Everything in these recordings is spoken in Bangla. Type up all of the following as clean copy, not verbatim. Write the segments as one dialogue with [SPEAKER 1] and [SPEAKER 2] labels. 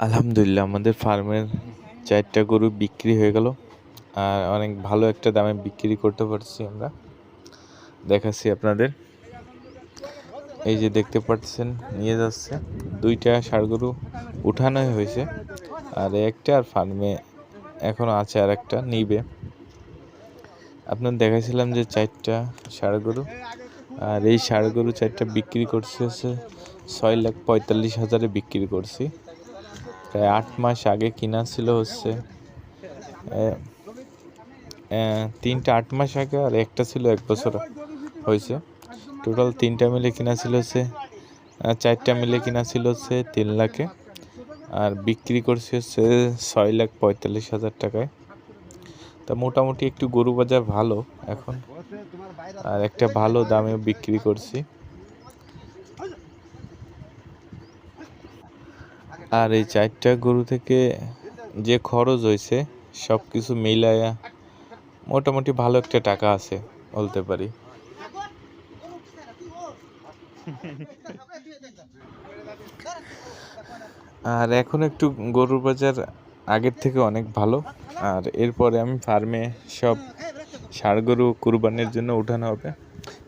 [SPEAKER 1] আলহামদুলিল্লাহ আমাদের ফার্মের ৪টা গরু বিক্রি হয়ে গেল আর অনেক ভালো একটা দামে বিক্রি করতে পারছি আমরা। দেখাচ্ছি আপনাদের, এই যে দেখতে পাচ্ছেন নিয়ে যাচ্ছে 2টা ষাঁড় গরু উঠানোই হয়েছে আর একটা আর ফার্মে এখনো আছে আর একটা নিবে। আপনার দেখাইছিলাম যে 4টা ষাঁড় গরু, আর এই ষাঁড় গরু 4টা বিক্রি করছে হচ্ছে 6,45,000 বিক্রি করছি। প্রায় 8 মাস আগে কিনা ছিল হচ্ছে 3টা 8 মাস আগে, আর একটা ছিল 1 বছর হয়েছে। টোটাল 3টা মিলে কিনা ছিল হচ্ছে 4টা মিলে কিনা ছিল হচ্ছে 3 লাখে, আর বিক্রি করছে হচ্ছে 6,45,000 টাকায়। তা মোটামুটি একটু গরু বাজার ভালো এখন, আর একটা ভালো দামেও বিক্রি করছি। আর এই 4টা গরু থেকে যে খরচ হয়েছে সব কিছু মিলায়া মোটামুটি ভালো একটা টাকা আছে বলতে পারি। আর এখন একটু গরুর বাজার আগের থেকে অনেক ভালো। আর এরপরে আমি ফার্মে সব ষাঁড় গরু কুরবানির জন্য উঠানো হবে।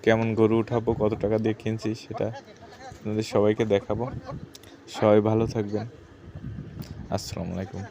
[SPEAKER 1] কেমন গরু উঠাবো, কত টাকা দিয়ে কিনছি সেটা আপনাদের সবাইকে দেখাবো। সবাই ভালো থাকবেন। আসসালামু আলাইকুম।